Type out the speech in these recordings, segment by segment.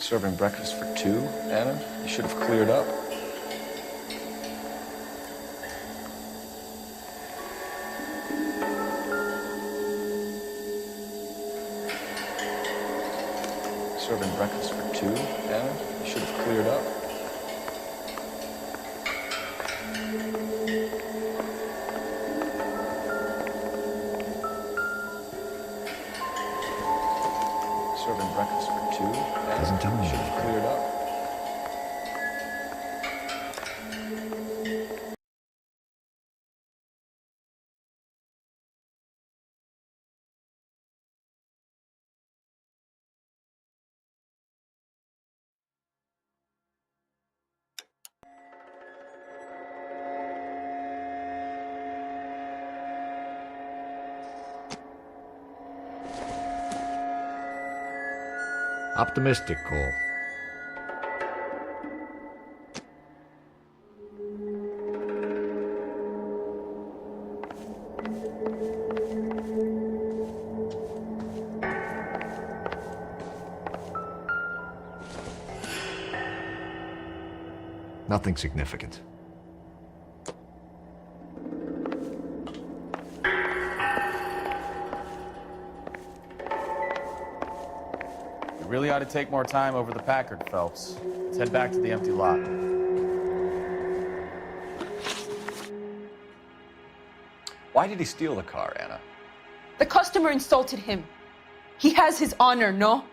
Serving breakfast for two, Anna? You should have cleared up. Serving breakfast for two, Anna? You should have cleared up. Serving breakfast for two, Anna? Doesn't tell me You should have cleared up. Optimistic call. Nothing significant. You really ought to take more time over the Packard, Phelps. Let's head back to the empty lot. Why did he steal the car, Anna? The customer insulted him. He has his honor, no?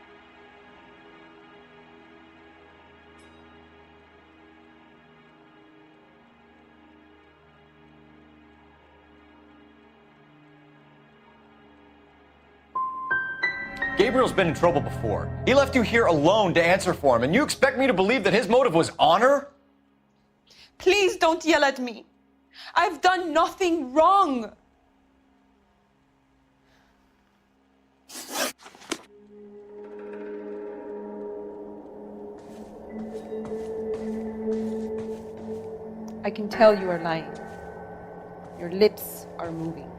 Gabriel's been in trouble before. He left you here alone to answer for him, and you expect me to believe that his motive was honor? Please don't yell at me. I've done nothing wrong. I can tell you are lying. Your lips are moving.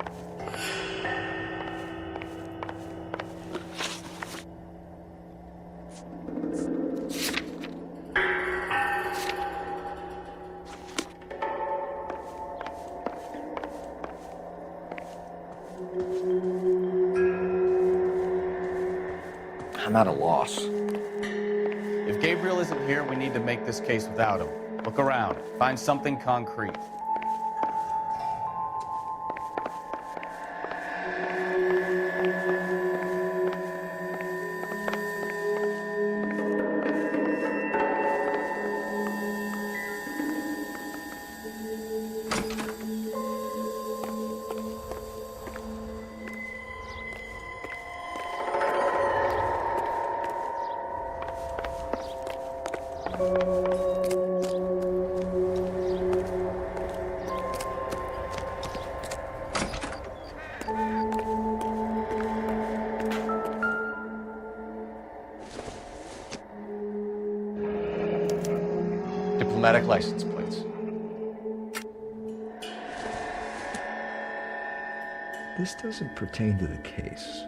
I'm at a loss. If Gabriel isn't here, we need to make this case without him. Look around. Find something concrete. Diplomatic license plates. This doesn't pertain to the case.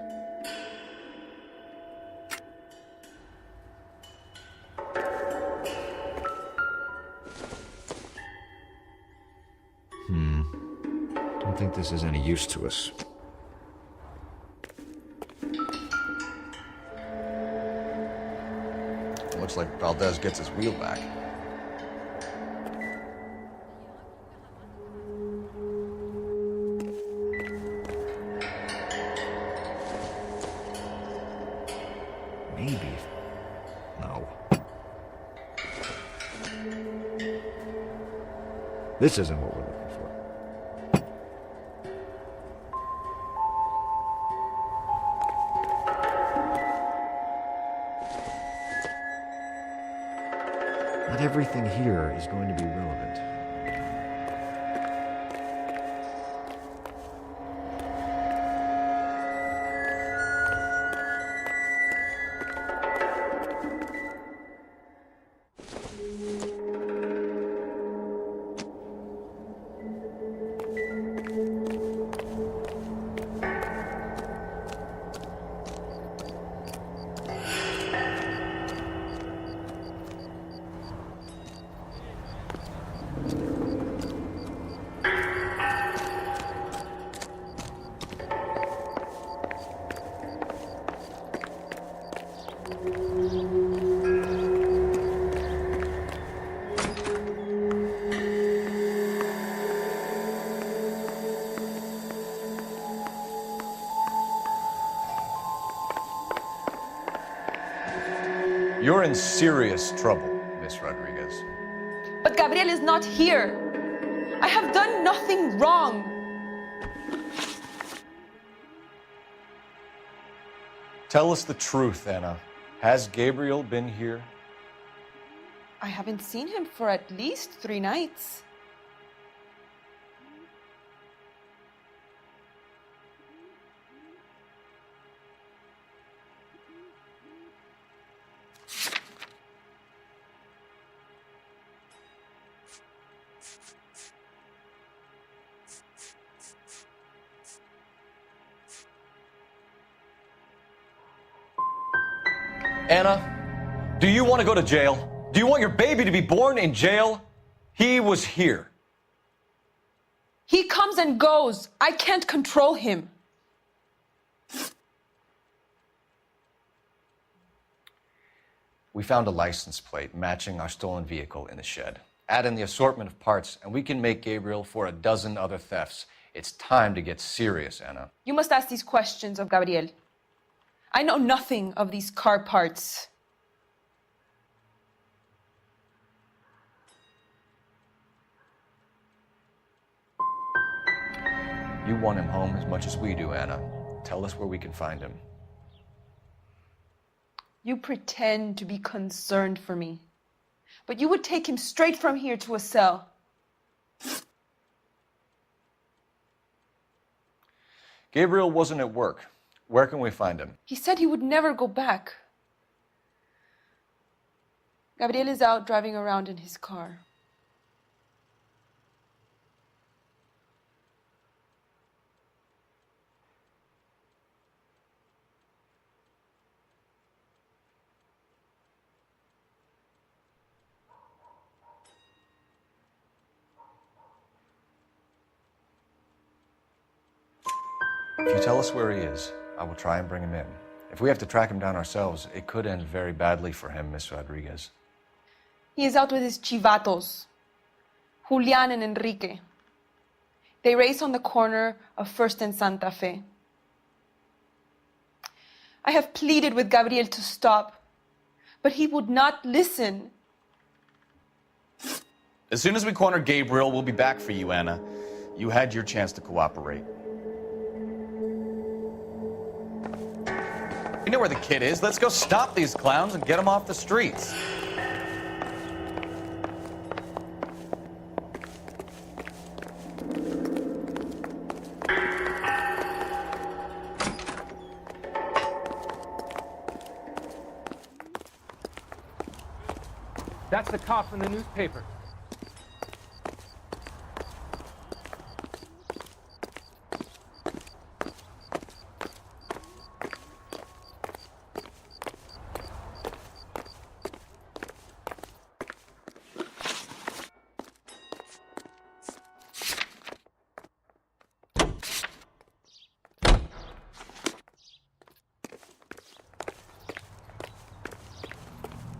Don't think this is any use to us. Looks like Valdez gets his wheel back. Maybe. No. This isn't what we're looking for. Not everything here is going to be relevant. You're in serious trouble, Miss Rodriguez. But Gabriel is not here. I have done nothing wrong. Tell us the truth, Anna. Has Gabriel been here? I haven't seen him for at least 3 nights. Anna, do you want to go to jail? Do you want your baby to be born in jail? He was here. He comes and goes. I can't control him. We found a license plate matching our stolen vehicle in the shed. Add in the assortment of parts, and we can make Gabriel for a dozen other thefts. It's time to get serious, Anna. You must ask these questions of Gabriel. I know nothing of these car parts. You want him home as much as we do, Anna. Tell us where we can find him. You pretend to be concerned for me, but you would take him straight from here to a cell. Gabriel wasn't at work. Where can we find him? He said he would never go back. Gabriel is out driving around in his car. If you tell us where he is, I will try and bring him in. If we have to track him down ourselves, it could end very badly for him, Miss Rodriguez. He is out with his chivatos, Julian and Enrique. They race on the corner of First and Santa Fe. I have pleaded with Gabriel to stop, but he would not listen. As soon as we corner Gabriel, we'll be back for you, Anna. You had your chance to cooperate. You know where the kid is. Let's go stop these clowns and get them off the streets. That's the cop from the newspaper.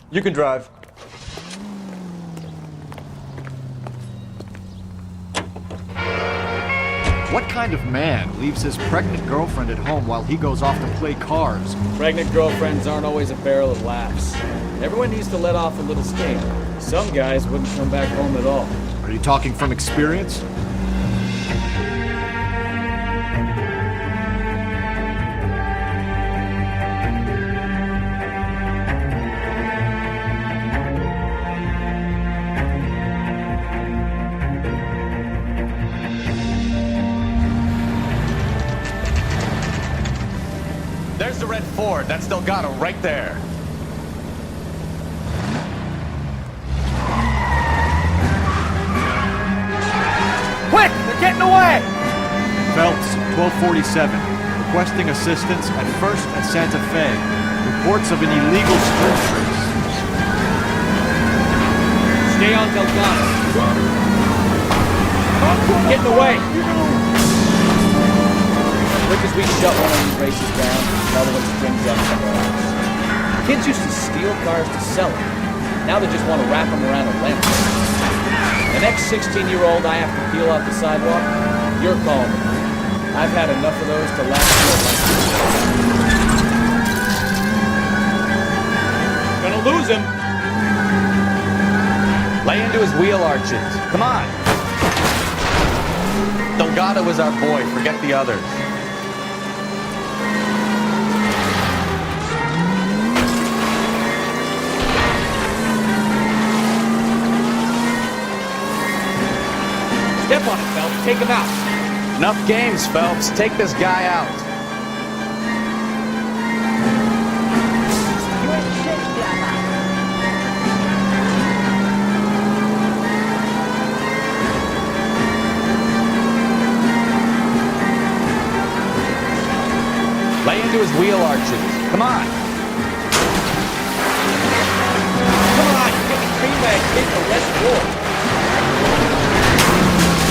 You can drive. What kind of man leaves his pregnant girlfriend at home while he goes off to play cars? Pregnant girlfriends aren't always a barrel of laughs. Everyone needs to let off a little steam. Some guys wouldn't come back home at all. Are you talking from experience? There's the red Ford. That's Delgado right there. Quick! They're getting away! Phelps, 1247. Requesting assistance at First and Santa Fe. Reports of an illegal street race. Stay on Delgado. Getting away! Quick as we can shut one of these races down, another one springs up somewhere else. Kids used to steal cars to sell them. Now they just want to wrap them around a lamppost. The next 16-year-old I have to peel off the sidewalk, you're calling me. I've had enough of those to last me a lifetime. Gonna lose him. Lay into his wheel arches. Come on. Delgado is our boy. Forget the others. Step on it, Phelps. Take him out. Enough games, Phelps. Take this guy out. Lay into his wheel arches. Come on. Come on, you get the green bag kid the rest war.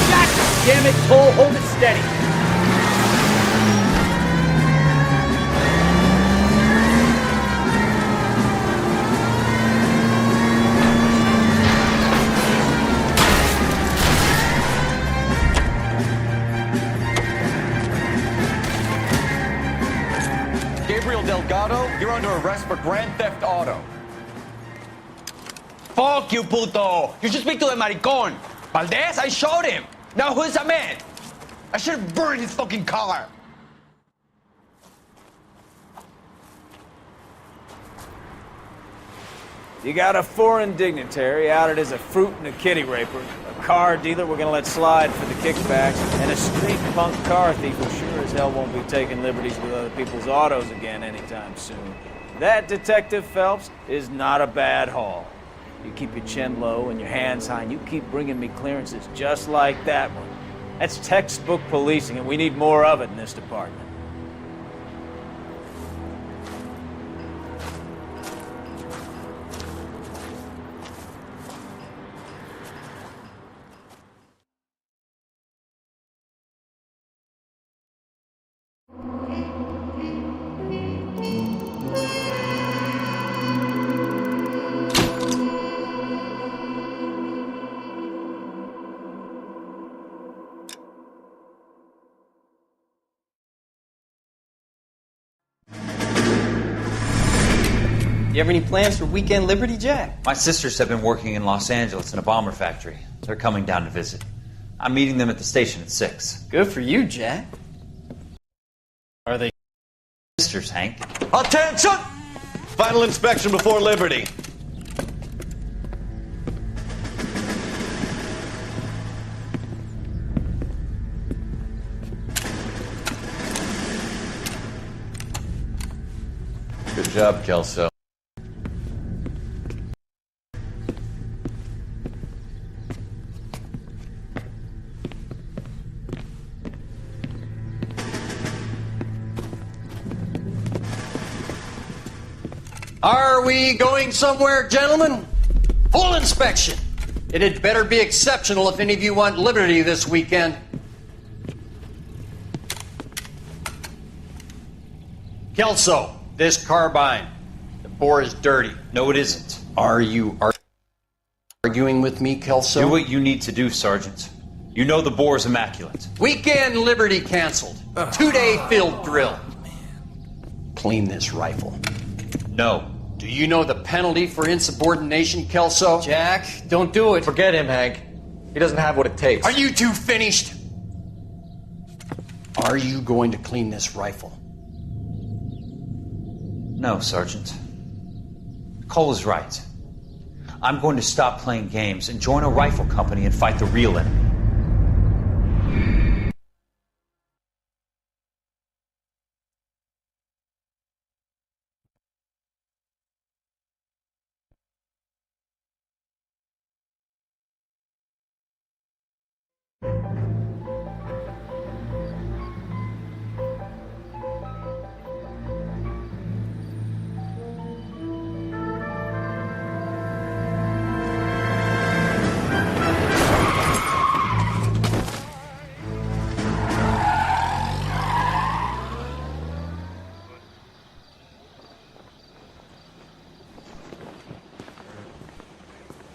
God damn it, Cole, hold it steady. Gabriel Delgado, you're under arrest for Grand Theft Auto. Fuck you, puto! You should speak to the maricon. Valdez, I showed him. Now who's the man? I should have burned his fucking car. You got a foreign dignitary outed as a fruit and a kitty raper, a car dealer we're gonna let slide for the kickbacks, and a street punk car thief who sure as hell won't be taking liberties with other people's autos again anytime soon. That, Detective Phelps, is not a bad haul. You keep your chin low and your hands high, and you keep bringing me clearances just like that one. That's textbook policing, and we need more of it in this department. You have any plans for Weekend Liberty, Jack? My sisters have been working in Los Angeles in a bomber factory. They're coming down to visit. I'm meeting them at the station at 6. Good for you, Jack. Are they sisters, Hank? Attention! Final inspection before liberty. Good job, Kelso. Are we going somewhere, gentlemen? Full inspection. It had better be exceptional if any of you want liberty this weekend. Kelso, this carbine. The bore is dirty. No, it isn't. Are you arguing with me, Kelso? Do what you need to do, Sergeant. You know the bore's immaculate. Weekend liberty canceled. 2-day field drill. Clean this rifle. No. Do you know the penalty for insubordination, Kelso? Jack, don't do it. Forget him, Hank. He doesn't have what it takes. Are you two finished? Are you going to clean this rifle? No, Sergeant. Cole is right. I'm going to stop playing games and join a rifle company and fight the real enemy.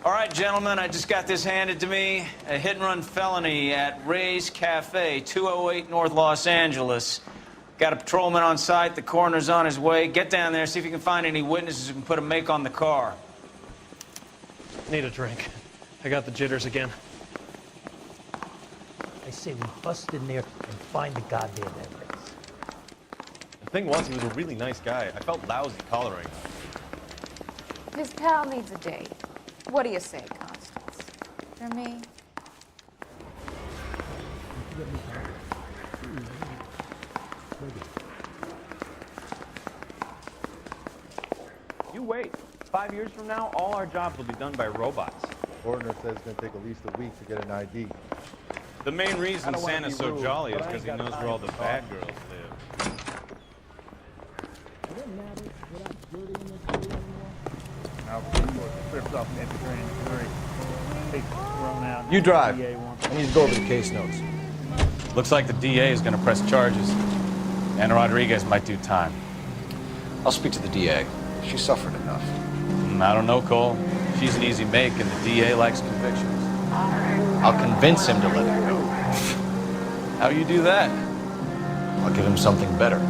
All right, gentlemen, I just got this handed to me. A hit-and-run felony at Ray's Cafe, 208 North Los Angeles. Got a patrolman on site. The coroner's on his way. Get down there, see if you can find any witnesses who can put a make on the car. Need a drink. I got the jitters again. I say we bust in there and find the goddamn evidence. The thing was, he was a really nice guy. I felt lousy collaring him. His pal needs a date. What do you say, Constance? For me? You wait. 5 years from now, all our jobs will be done by robots. Coroner says it's going to take at least a week to get an ID. The main reason don't wanna Santa's be so rude, jolly is but I because ain't he got knows time where all to the talk. bad girls live. You drive. I need to go over the case notes. Looks like the DA is going to press charges. Anna Rodriguez might do time. I'll speak to the DA. She suffered enough. I don't know, Cole. She's an easy make, and the DA likes convictions. I'll convince him to let it go. How you do that? I'll give him something better.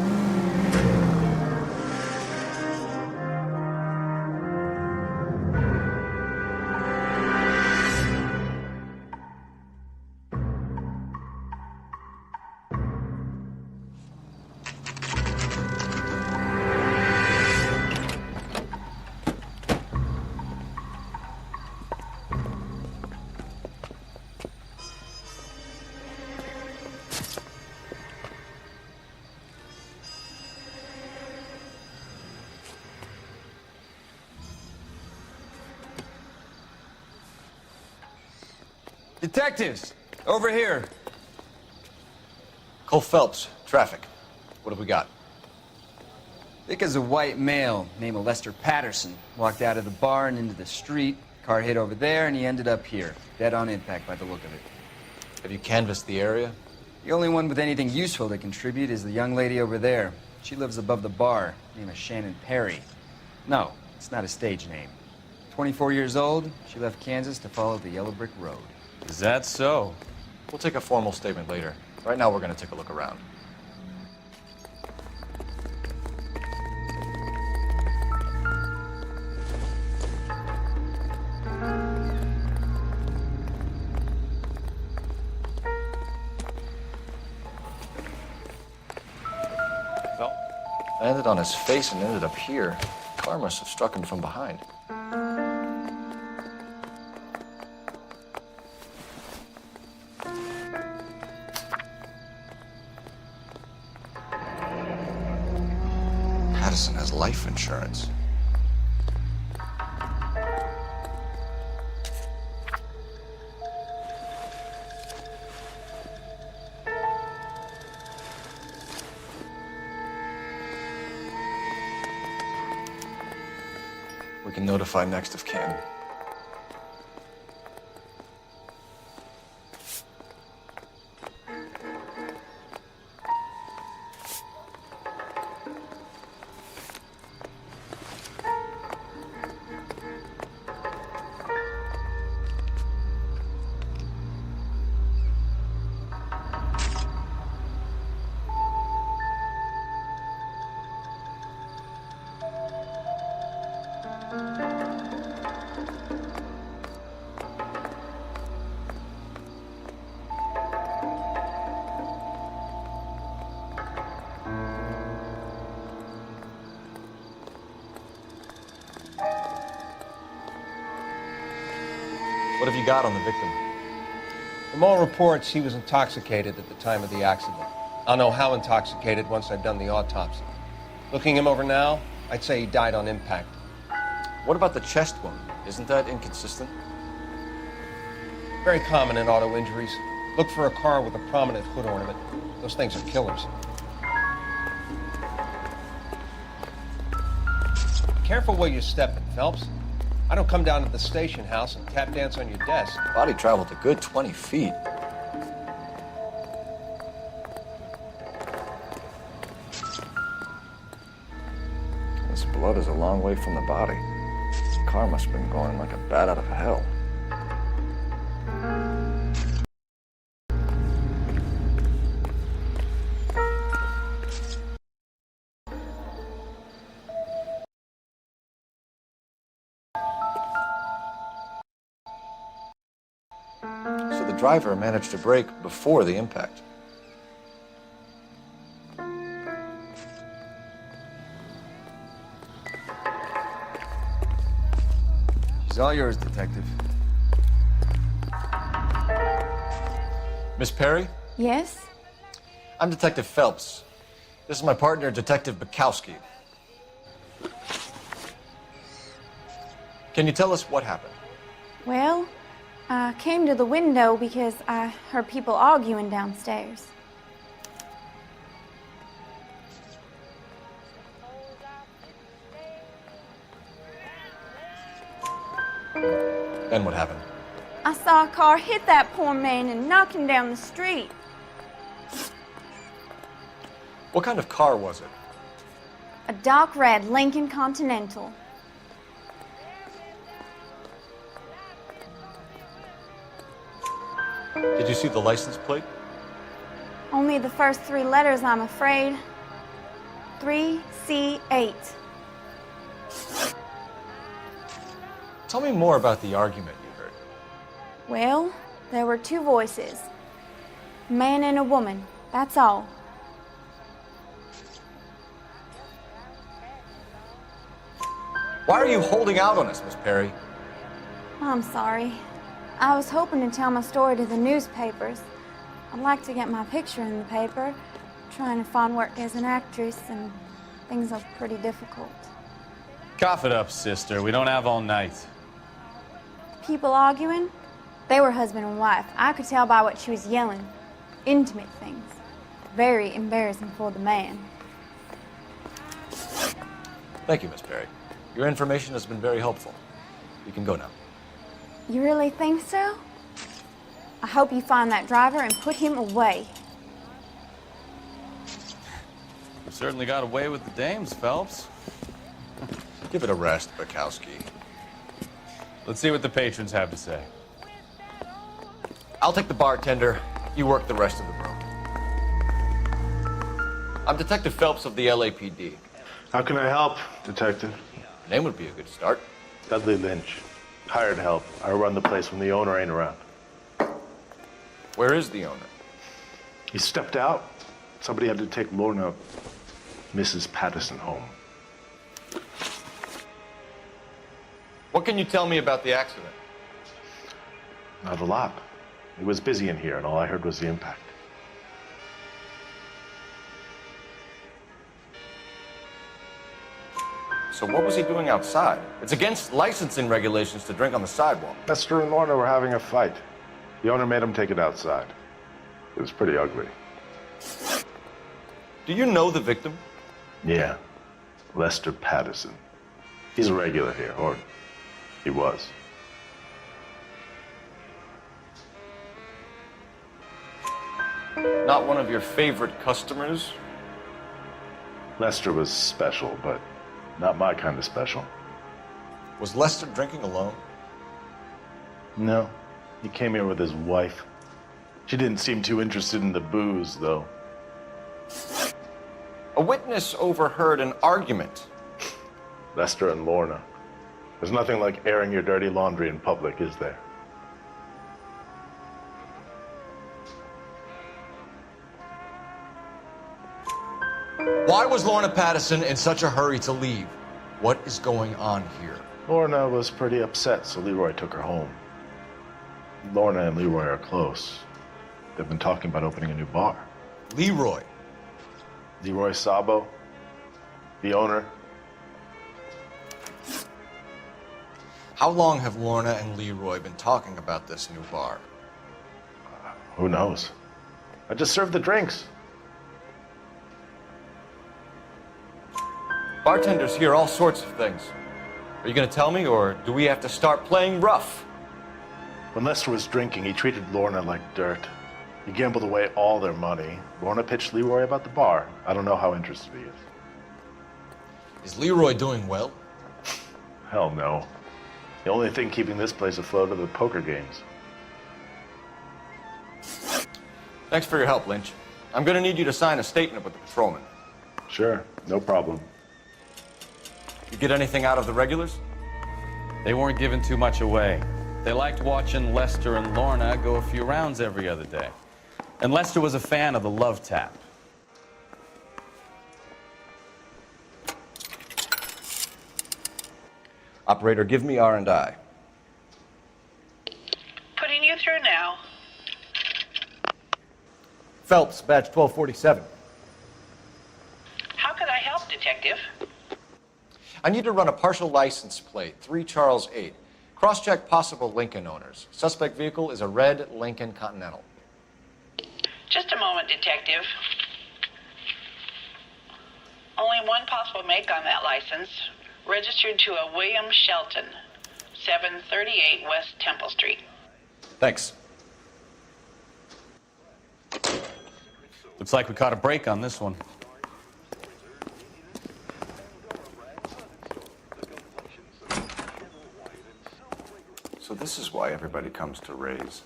Detectives, over here. Cole Phelps, traffic. What have we got? Thick as a white male named Lester Patterson. Walked out of the bar and into the street. Car hit over there, and he ended up here. Dead on impact by the look of it. Have you canvassed the area? The only one with anything useful to contribute is the young lady over there. She lives above the bar. Name is Shannon Perry. No, it's not a stage name. 24 years old, she left Kansas to follow the Yellow Brick Road. Is that so? We'll take a formal statement later. Right now, we're going to take a look around. Landed on his face and ended up here. The car must have struck him from behind. Patterson has life insurance. We can notify next of kin. What have you got on the victim? From all reports, he was intoxicated at the time of the accident. I'll know how intoxicated once I've done the autopsy. Looking him over now, I'd say he died on impact. What about the chest wound? Isn't that inconsistent? Very common in auto injuries. Look for a car with a prominent hood ornament. Those things are killers. Careful where you're stepping, Phelps. I don't come down to the station house and tap dance on your desk. Body traveled a good 20 feet. This blood is a long way from the body. The car must have been going like a bat out of hell. the driver managed to brake before the impact. She's all yours, Detective. Miss Perry? Yes? I'm Detective Phelps. This is my partner, Detective Bukowski. Can you tell us what happened? Well, I came to the window because I heard people arguing downstairs. Then what happened? I saw a car hit that poor man and knock him down the street. What kind of car was it? A dark red Lincoln Continental. Did you see the license plate? Only the first 3 letters, I'm afraid. 3C8. Tell me more about the argument you heard. Well, there were 2 voices. A man and a woman, that's all. Why are you holding out on us, Miss Perry? I'm sorry. I was hoping to tell my story to the newspapers. I'd like to get my picture in the paper. Trying to find work as an actress, and things are pretty difficult. Cough it up, sister. We don't have all night. People arguing? They were husband and wife. I could tell by what she was yelling. Intimate things. Very embarrassing for the man. Thank you, Miss Perry. Your information has been very helpful. You can go now. You really think so? I hope you find that driver and put him away. You certainly got away with the dames, Phelps. Give it a rest, Bukowski. Let's see what the patrons have to say. I'll take the bartender. You work the rest of the room. I'm Detective Phelps of the LAPD. How can I help, Detective? Name would be a good start. Dudley Lynch. Hired help. I run the place when the owner ain't around. Where is the owner? He stepped out. Somebody had to take Lorna, Mrs. Patterson, home. What can you tell me about the accident? Not a lot. It was busy in here, and all I heard was the impact. So what was he doing outside? It's against licensing regulations to drink on the sidewalk. Lester and Lorna were having a fight. The owner made him take it outside. It was pretty ugly. Do you know the victim? Yeah. Lester Patterson. He's a regular here, or he was. Not one of your favorite customers? Lester was special, but not my kind of special. Was Lester drinking alone? No. He came here with his wife. She didn't seem too interested in the booze, though. A witness overheard an argument. Lester and Lorna. There's nothing like airing your dirty laundry in public, is there? Why was Lorna Patterson in such a hurry to leave? What is going on here? Lorna was pretty upset, so Leroy took her home. Lorna and Leroy are close. They've been talking about opening a new bar. Leroy? Leroy Sabo, the owner. How long have Lorna and Leroy been talking about this new bar? Who knows? I just served the drinks. Bartenders hear all sorts of things. Are you going to tell me, or do we have to start playing rough? When Lester was drinking, he treated Lorna like dirt. He gambled away all their money. Lorna pitched Leroy about the bar. I don't know how interested he is. Is Leroy doing well? Hell no. The only thing keeping this place afloat are the poker games. Thanks for your help, Lynch. I'm going to need you to sign a statement with the patrolman. Sure, no problem. You get anything out of the regulars? They weren't giving too much away. They liked watching Lester and Lorna go a few rounds every other day. And Lester was a fan of the love tap. Operator, give me R&I. Putting you through now. Phelps, badge 1247. How could I help, Detective? I need to run a partial license plate, 3 Charles 8. Cross-check possible Lincoln owners. Suspect vehicle is a red Lincoln Continental. Just a moment, Detective. Only one possible make on that license. Registered to a William Shelton, 738 West Temple Street. Thanks. Looks like we caught a break on this one. So this is why everybody comes to Ray's.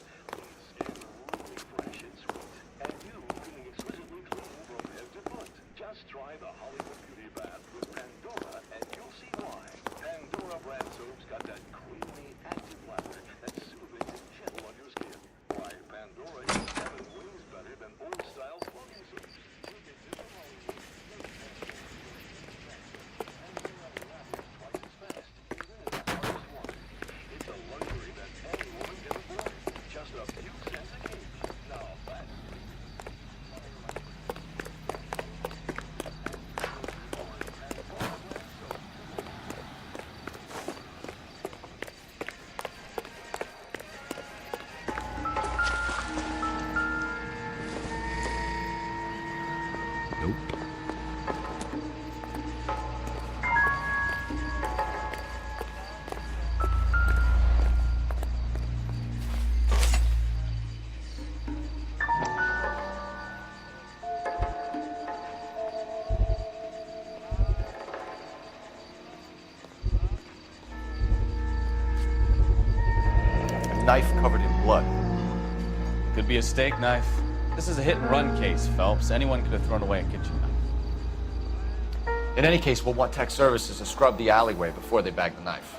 Knife covered in blood. Could be a steak knife. This is a hit-and-run case, Phelps. Anyone could have thrown away a kitchen knife. In any case, we'll want tech services to scrub the alleyway before they bag the knife.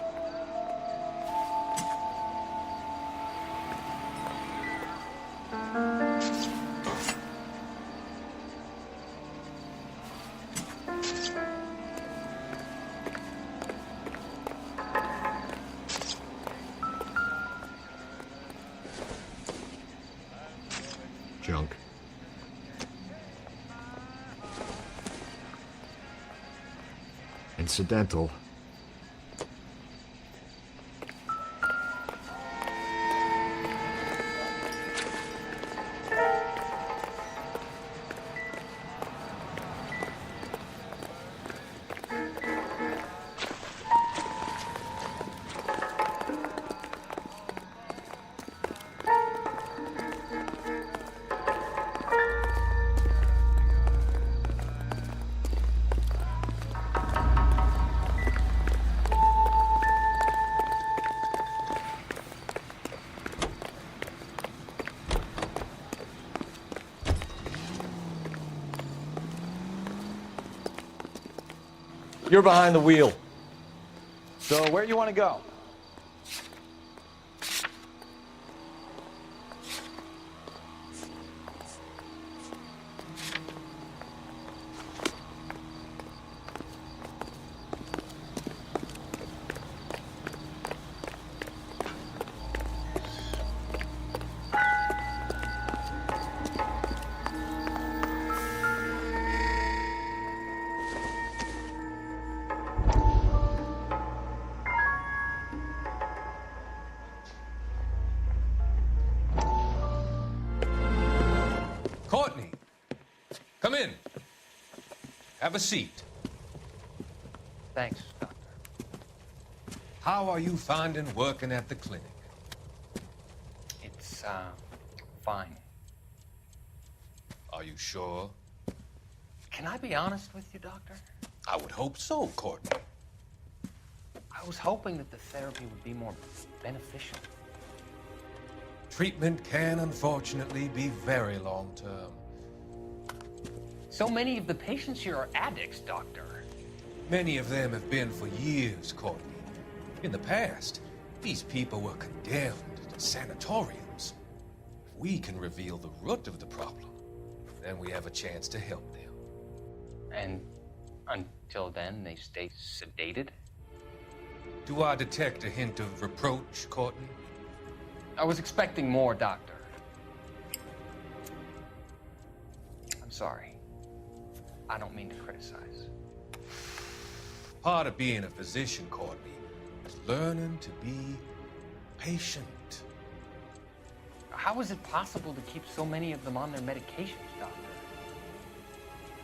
Junk. Incidental. You're behind the wheel. So where do you want to go? Courtney, come in. Have a seat. Thanks, Doctor. How are you finding working at the clinic? It's, fine. Are you sure? Can I be honest with you, Doctor? I would hope so, Courtney. I was hoping that the therapy would be more beneficial. Treatment can, unfortunately, be very long-term. So many of the patients here are addicts, Doctor. Many of them have been for years, Courtney. In the past, These people were condemned to sanatoriums. If we can reveal the root of the problem, then we have a chance to help them. And until then, they stay sedated? Do I detect a hint of reproach, Courtney? I was expecting more, Doctor. I'm sorry. I don't mean to criticize. Part of being a physician, Courtney, is learning to be patient. How is it possible to keep so many of them on their medications, Doctor?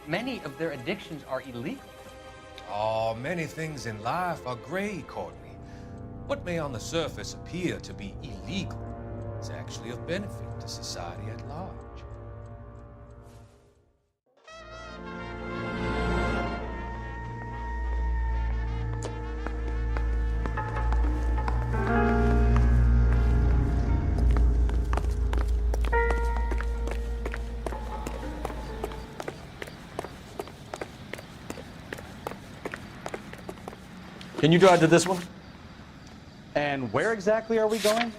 Many of their addictions are illegal. Oh, many things in life are gray, Courtney. What may on the surface appear to be illegal is actually of benefit to society at large. Can you drive to this one? And where exactly are we going?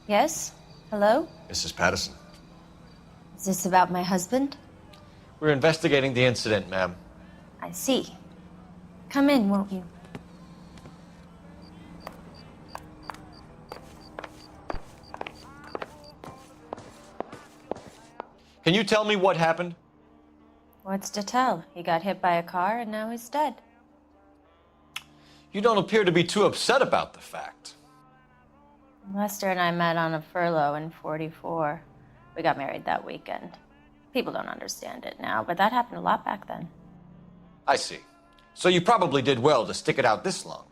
Yes? Hello? Mrs. Patterson. Is this about my husband? We're investigating the incident, ma'am. I see. Come in, won't you? Can you tell me what happened? What's to tell? He got hit by a car and now he's dead. You don't appear to be too upset about the fact. Lester and I met on a furlough in '44. We got married that weekend. People don't understand it now, but that happened a lot back then. I see. So you probably did well to stick it out this long.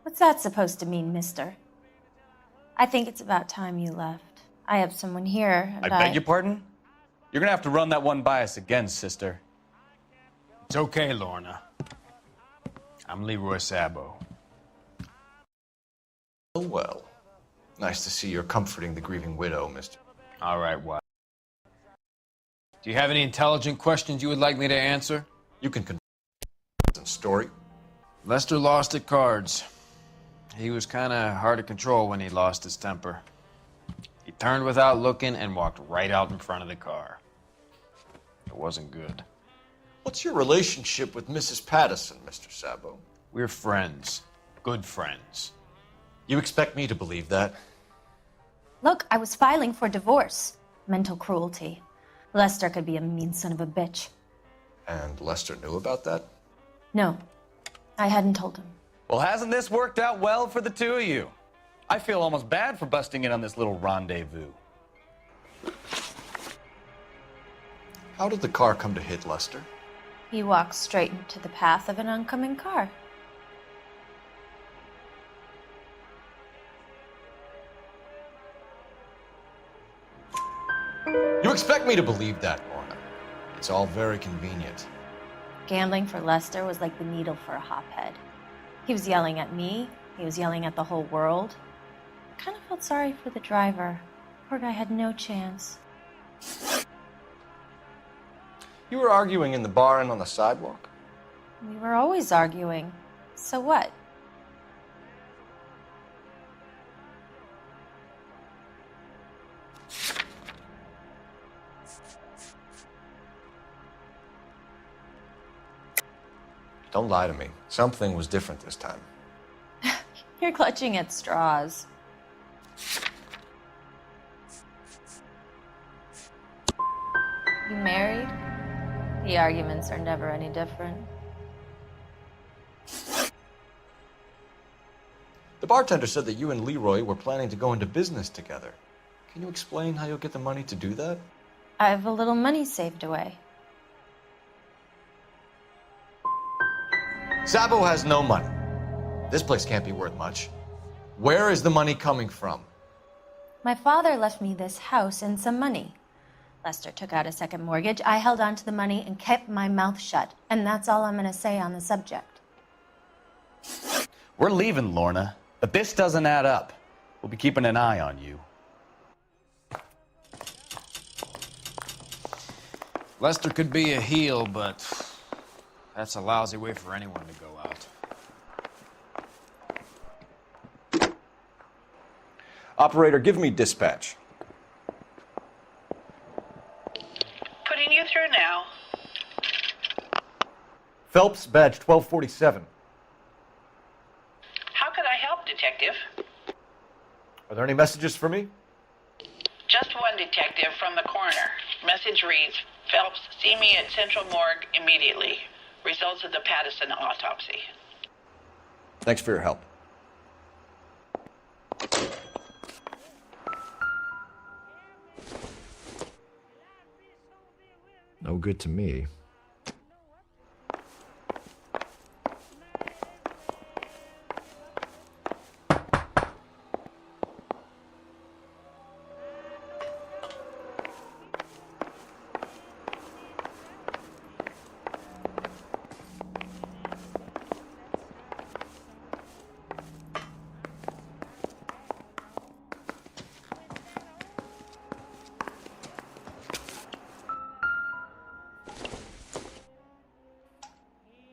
What's that supposed to mean, mister? I think it's about time you left. I have someone here, and I beg your pardon? You're gonna have to run that one by us again, sister. It's okay, Lorna. I'm Leroy Sabo. Oh, well. Nice to see you're comforting the grieving widow, Mr. All right, what? Do you have any intelligent questions you would like me to answer? You can confirm the story. Lester lost at cards. He was kind of hard to control when he lost his temper. He turned without looking and walked right out in front of the car. It wasn't good. What's your relationship with Mrs. Patterson, Mr. Sabo? We're friends. Good friends. You expect me to believe that? Look, I was filing for divorce. Mental cruelty. Lester could be a mean son of a bitch. And Lester knew about that? No, I hadn't told him. Well, hasn't this worked out well for the two of you? I feel almost bad for busting in on this little rendezvous. How did the car come to hit Lester? He walked straight into the path of an oncoming car. You expect me to believe that, Lorna? It's all very convenient. Gambling for Lester was like the needle for a hophead. He was yelling at me. He was yelling at the whole world. I kind of felt sorry for the driver. Poor guy had no chance. You were arguing in the bar and on the sidewalk? We were always arguing. So what? Don't lie to me. Something was different this time. You're clutching at straws. You married? The arguments are never any different. bartender said that you and Leroy were planning to go into business together. Can you explain how you'll get the money to do that? I have a little money saved away. Sabo has no money. This place can't be worth much. Where is the money coming from? My father left me this house and some money. Lester took out a second mortgage. I held on to the money and kept my mouth shut. And that's all I'm going to say on the subject. We're leaving, Lorna, but this doesn't add up. We'll be keeping an eye on you. Lester could be a heel, but that's a lousy way for anyone to go out. Operator, give me dispatch. Putting you through now. Phelps, badge 1247. How could I help, Detective? Are there any messages for me? Just one detective from the coroner. Message reads, Phelps, see me at Central Morgue immediately. Results of the Pattison autopsy. Thanks for your help. No good to me.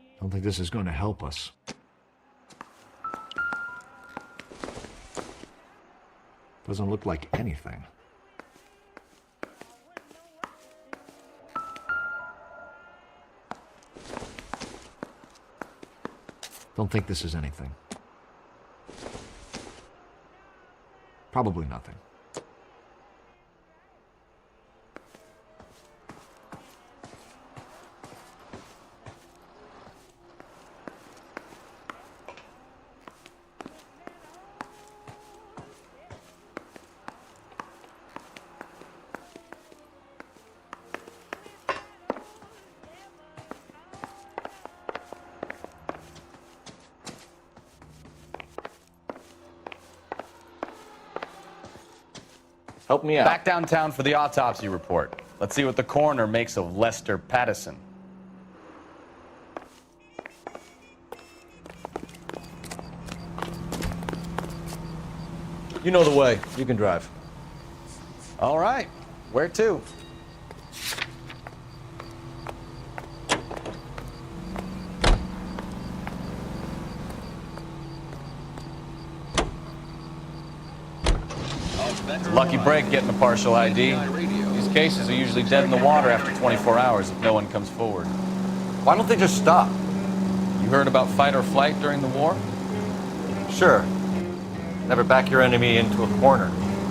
I don't think this is going to help us. Doesn't look like anything. Don't think this is anything. Probably nothing. Help me out. Back downtown for the autopsy report. Let's see what the coroner makes of Lester Pattison. You know the way. You can drive. All right. Where to? Lucky break getting a partial ID. These cases are usually dead in the water after 24 hours if no one comes forward. Why don't they just stop? You heard about fight or flight during the war? Sure. Never back your enemy into a corner.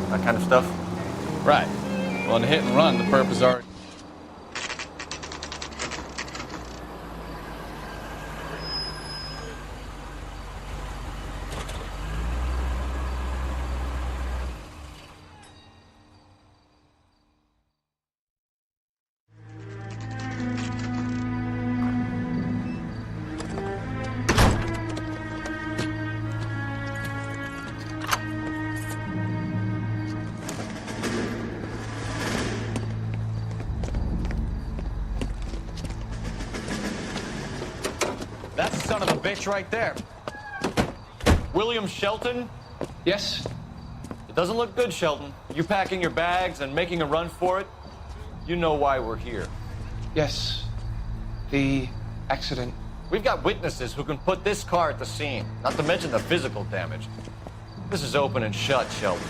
That kind of stuff. Right. Well, in hit and run, the purpose are... That's the son of a bitch right there. William Shelton? Yes? It doesn't look good, Shelton. You packing your bags and making a run for it? You know why we're here. Yes. The accident. We've got witnesses who can put this car at the scene, not to mention the physical damage. This is open and shut, Shelton.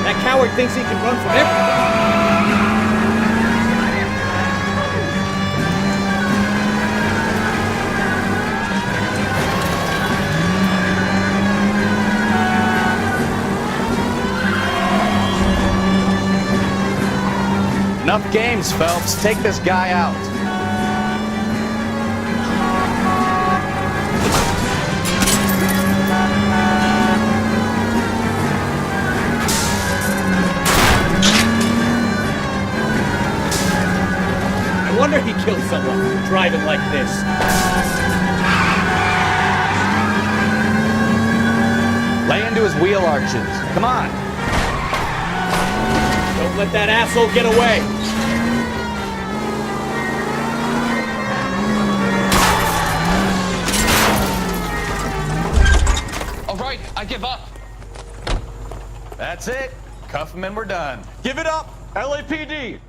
That coward thinks he can run from everything. Enough games, Phelps. Take this guy out. No wonder he killed someone driving like this. Lay into his wheel arches. Come on. Don't let that asshole get away. All right, I give up. That's it. Cuff him and we're done. Give it up, LAPD. It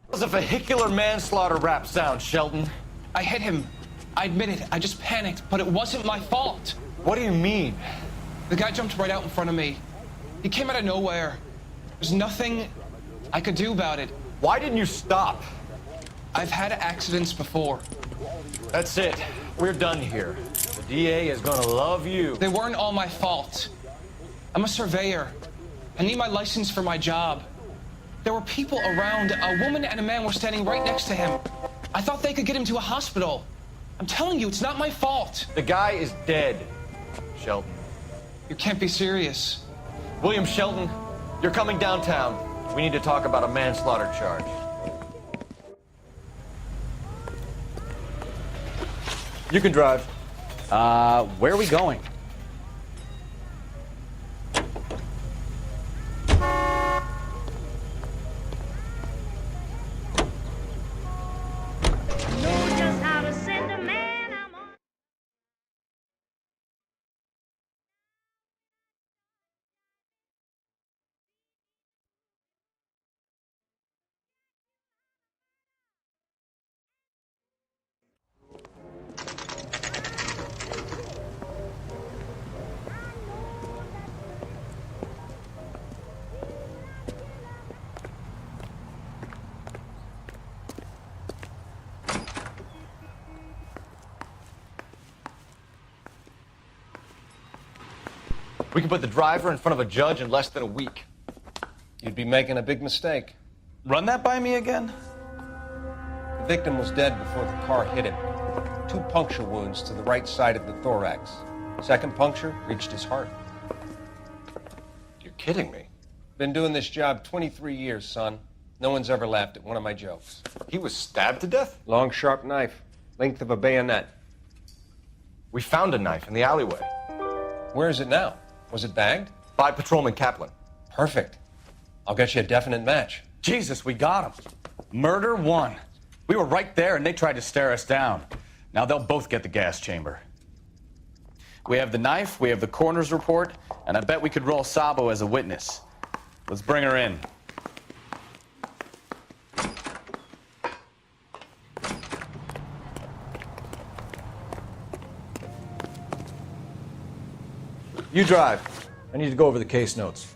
was a vehicular manslaughter rap sound, Shelton. I hit him. I admit it. I just panicked, but it wasn't my fault. What do you mean? The guy jumped right out in front of me. He came out of nowhere. There's nothing I could do about it. Why didn't you stop? I've had accidents before. That's it. We're done here. The DA is gonna love you. They weren't all my fault. I'm a surveyor. I need my license for my job. There were people around. A woman and a man were standing right next to him. I thought they could get him to a hospital. I'm telling you, it's not my fault. The guy is dead, Shelton. You can't be serious. William Shelton, you're coming downtown. We need to talk about a manslaughter charge. You can drive. Where are we going? We can put the driver in front of a judge in less than a week. You'd be making a big mistake. Run that by me again? The victim was dead before the car hit him. 2 puncture wounds to the right side of the thorax. Second puncture reached his heart. You're kidding me. Been doing this job 23 years, son. No one's ever laughed at one of my jokes. He was stabbed to death? Long, sharp knife. Length of a bayonet. We found a knife in the alleyway. Where is it now? Was it bagged? By Patrolman Kaplan. Perfect. I'll get you a definite match. Jesus, we got him. Murder 1. We were right there and they tried to stare us down. Now they'll both get the gas chamber. We have the knife, we have the coroner's report, and I bet we could roll Sabo as a witness. Let's bring her in. You drive. I need to go over the case notes.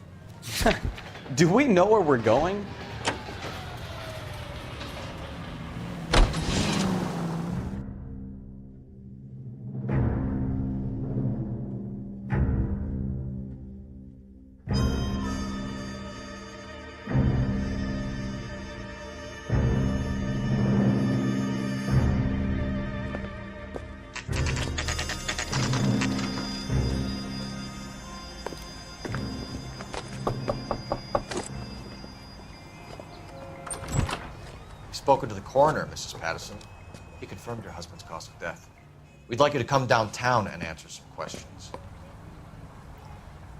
Do we know where we're going? Spoken to the coroner, Mrs. Patterson. He confirmed your husband's cause of death. We'd like you to come downtown and answer some questions.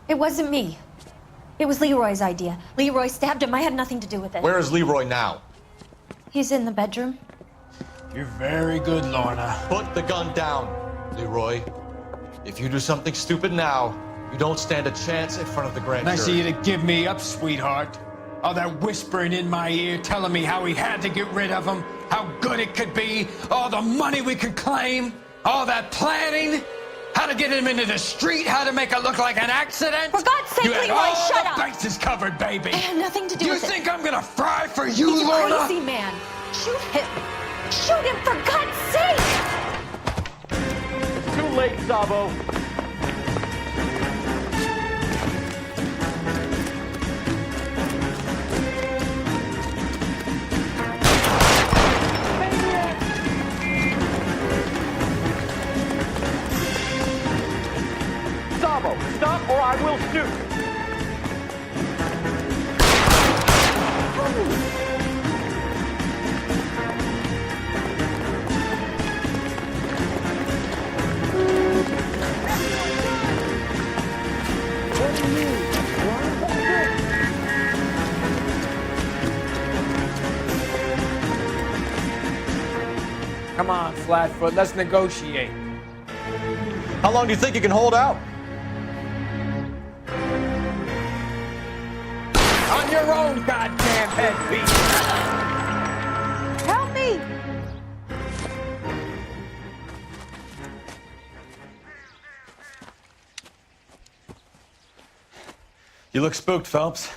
It wasn't me. It was Leroy's idea. Leroy stabbed him. I had nothing to do with it. Where is Leroy now? He's in the bedroom. You're very good, Lorna. Put the gun down, Leroy. If you do something stupid now, you don't stand a chance in front of the grand jury. Nice of you to give me up, sweetheart. All that whispering in my ear telling me how we had to get rid of him, how good it could be, all the money we could claim, all that planning, how to get him into the street, how to make it look like an accident. For God's sake, you had Leroy, all shut the up. bases covered, baby. I had nothing to do with it. You think I'm gonna fry for you, He's Lorna? a crazy man. Shoot him. Shoot him, for God's sake! Too late, Sabo. I will shoot. Come on, Flatfoot, let's negotiate. How long do you think you can hold out? On your own goddamn head, Pete. Help me! You look spooked, Phelps.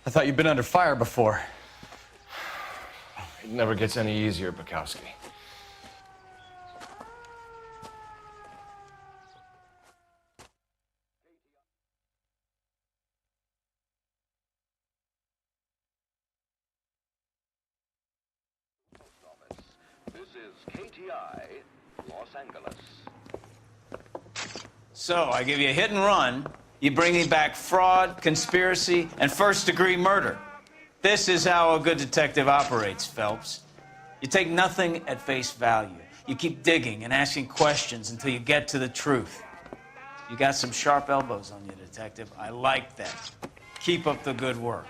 I thought you'd been under fire before. It never gets any easier, Bukowski. This is KTI, Los Angeles. So, I give you a hit and run. You bring me back fraud, conspiracy, and first-degree murder. This is how a good detective operates, Phelps. You take nothing at face value. You keep digging and asking questions until you get to the truth. You got some sharp elbows on you, detective. I like that. Keep up the good work.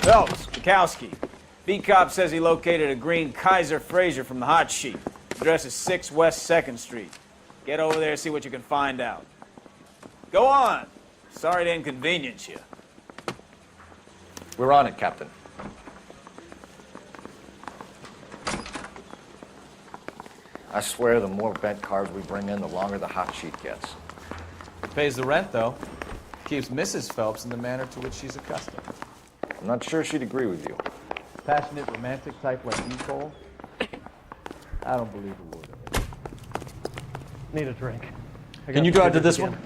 Phelps, Bukowski. B-Cop says he located a green Kaiser Fraser from the hot sheet. Address is 6 West 2nd Street. Get over there and see what you can find out. Go on. Sorry to inconvenience you. We're on it, Captain. I swear the more bent cars we bring in, the longer the hot sheet gets. It pays the rent, though. Keeps Mrs. Phelps in the manner to which she's accustomed. I'm not sure she'd agree with you. Passionate, romantic type like you, Cole? I don't believe a word of it. Need a drink. Can you drive to this one?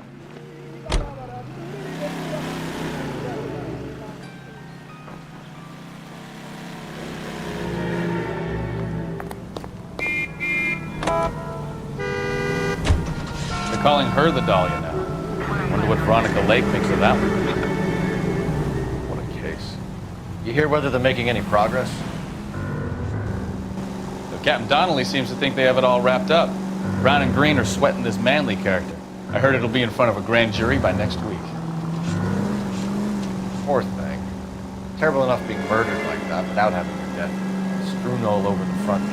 They're calling her the Dahlia now. Wonder what Veronica Lake thinks of that one. What a case. You hear whether they're making any progress? So Captain Donnelly seems to think they have it all wrapped up. Brown and Green are sweating this Manley character. I heard it'll be in front of a grand jury by next week. Poor thing. Terrible enough being murdered like that without having your death strewn all over the front